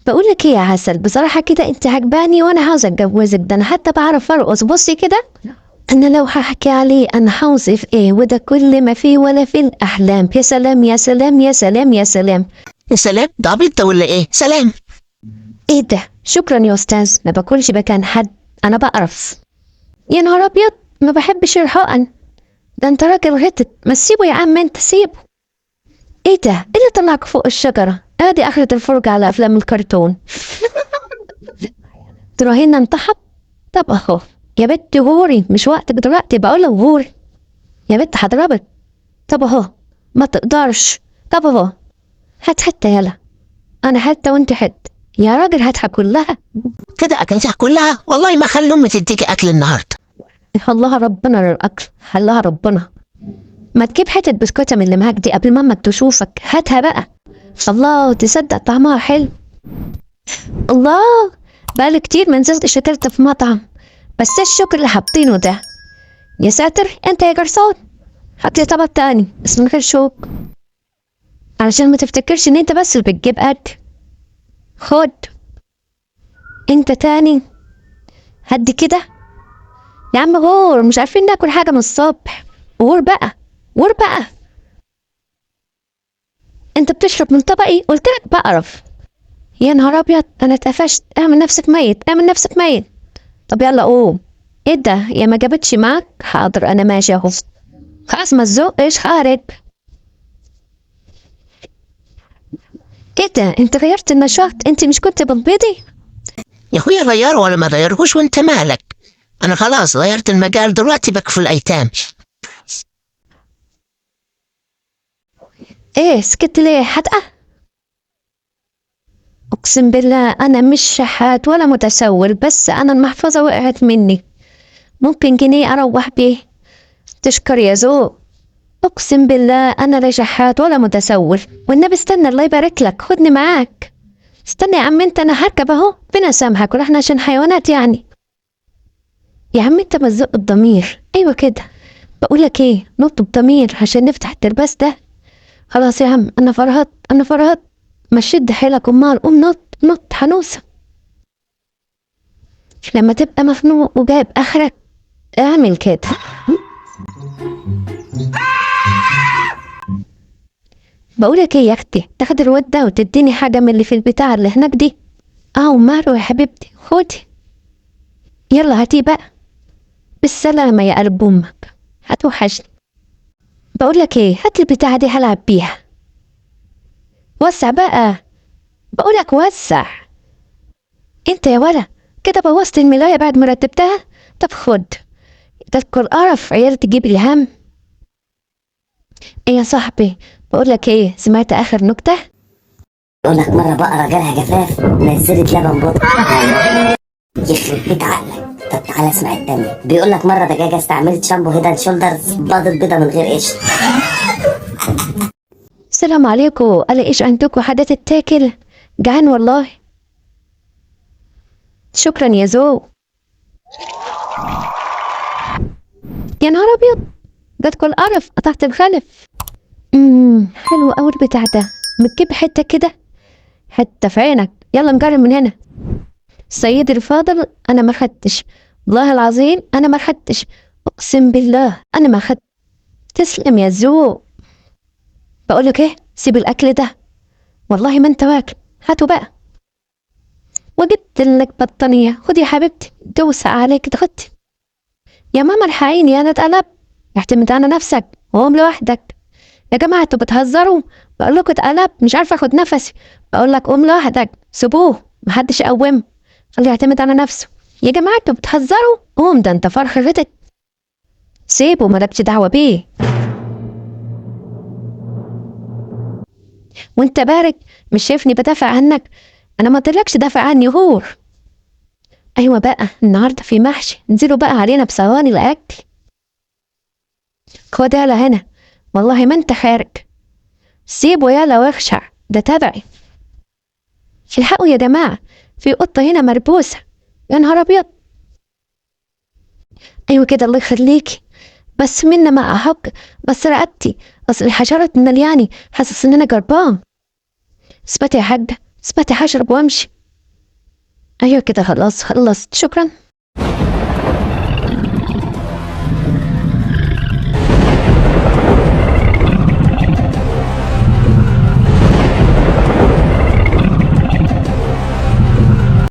بقول لك ايه يا عسل، بصراحة كده انت عجباني وانا عاوزة اتجوزك. ده انا حتى بعرف ارقص، بصي كده. انا لو هحكي عليه انا هوصف ايه، وده كل ما فيه ولا في الاحلام. يا سلام يا سلام يا سلام يا سلام. يا سلام، ده عبيط ده ولا ايه؟ سلام. ايه ده؟ شكرا يا استاذ، ما باكلش مكان حد، انا بقرف. يا نهار ابيض، ما بحبش الحقن. ده انت راجل غتت، ما تسيبه يا عم، انت سيبه. ايه ده؟ ايه اللي طلعك فوق الشجرة؟ ادي اخرة الفرجة على افلام الكرتون. تراهينا انتحب. طب اهو. يا بت غوري، مش وقتك دلوقتي، بقول لك غوري. يا بت هضربك. طب اهو. ما تقدرش. طب اهو. هات حتة يلا. انا حتة وانت حتة. يا راجل هاتها كلها. كده اكلتها كلها؟ والله ما خلي امي تديكي اكل النهارده. الله ربنا للاكل، حلها ربنا. ما تجيب حتة بسكوتة من اللي معاك دي قبل ما امك تشوفك، هاتها بقى. الله، تصدق طعمها حلو. الله. بقالي كتير ما نزلت شكلت في مطعم. بس إيه الشكر اللي حاطينه ده؟ يا ساتر، انت يا جرسون. حطي طبق تاني بس من غير شوك، علشان ما تفتكرش ان انت بس اللي بتجيب اكل. خد. انت تاني. هدي كده. يا عم غور، مش عارفين ناكل حاجة من الصبح. غور بقى. غور بقى. انت بتشرب من طبقي، قلتلك بقرف. يا نهار ابيض، انا اتقفشت. اعمل نفسك ميت، اعمل نفسك ميت. طب يلا قوم. ايه ده؟ يا ما جابتش معاك؟ حاضر انا ماشي اهو. خلاص ما تزقش خارج. ايه ده؟ انت غيرت النشاط، انت مش كنت بتبيضي؟ يا اخويا غيره ولا ما غيرهوش وانت مالك؟ انا خلاص غيرت المجال، دلوقتي بكفل الايتام. ايه سكت ليه حدقة؟ اقسم بالله انا مش شحات ولا متسول، بس انا المحفظة وقعت مني. ممكن جنيه اروح بيه؟ تشكر يا ذوق. اقسم بالله انا لا شحات ولا متسول، والنبي استنى الله يبارك لك، خدني معاك. استنى يا عم انت، انا هركب اهو، بنا سامحك ورحنا عشان حيوانات يعني. يا عم انت مزق الضمير، ايوه كده. بقولك ايه، نط بضمير عشان نفتح الترباس ده. خلاص يا عم، انا فرهط انا فرهط. ما تشد حيلك، امال قوم نط نط حنوسه. لما تبقى مخنوق وجايب اخرك اعمل كده. بقولك ايه يا اختي، تاخد الواد ده وتديني حاجه من اللي في البتاع اللي هناك دي. اه مارو يا حبيبتي، خدي. يلا هاتي بقى. بالسلامه يا قلب امك. هتوحشني. بقولك ايه، هات البتاعه دي هلعب بيها. وسع بقى. بقولك وسع. انت يا ولا، كده بوظت الملاية بعد ما رتبتها. طب خد. تذكر قرف عيال تجيب الهم. ايه يا صاحبي، بقولك ايه، سمعت اخر نكتة؟ يقول لك مرة بقرة جالها جفاف، نزلت لبن بطء. يخرب بيت عقلك. طب تعالى اسمع التانية. بيقول لك مرة دجاجة استعملت شامبو هيد اند شولدرز، باضت بيضة من غير قشر. السلام عليكم، قال ايش عندكم حاجة تتاكل؟ جعان والله. شكرا يا زو. يا نهار ابيض، ده كل قرف، قطعت الخلف. حلو قوي البتاع ده. متجيب حتة كده. حتة في عينك، يلا نجرب من هنا. سيدي الفاضل، انا ما خدتش. والله العظيم انا ما خدتش. اقسم بالله انا ما خدت. تسلم يا زو. بقولك ايه، سيب الاكل ده. والله ما انت واكل، هاتوا بقى. وجبت لك بطانية، خدي يا حبيبتي، دوسة عليك ضغطي. يا ماما الحقيني انا اتقلب. اعتمد على نفسك وقوم لوحدك. يا جماعة انتوا بتهزروا. بقول لكم اتقلب، مش عارفة اخد نفسي. بقول لك قوم لوحدك، سيبوه محدش يقومه. خليه يعتمد على نفسه. يا جماعة انتوا بتهزروا، قوم، ده انت فرخ غتت. سيبه، مالكش دعوة بيه. وانت بارك، مش شايفني بدافع عنك؟ انا ما قلتلكش دافع عني هور. ايوه بقى، النهارده في محشي، انزلوا بقى علينا بصواني الاكل. خد يلا هنا. والله ما انت خارج. سيبه يلا واخشع، ده تبعي. الحقوا يا جماعة، في قطة هنا مربوسة. يا نهار ابيض. ايوه كده، الله يخليكي. بس منا ما احق. بس رقبتي. اصل الحشرات ملياني، حاسس ان انا جربان. اثبتي يا حاجة، اثبتي، هشرب وامشي. ايوه كده خلاص خلصت، شكرا.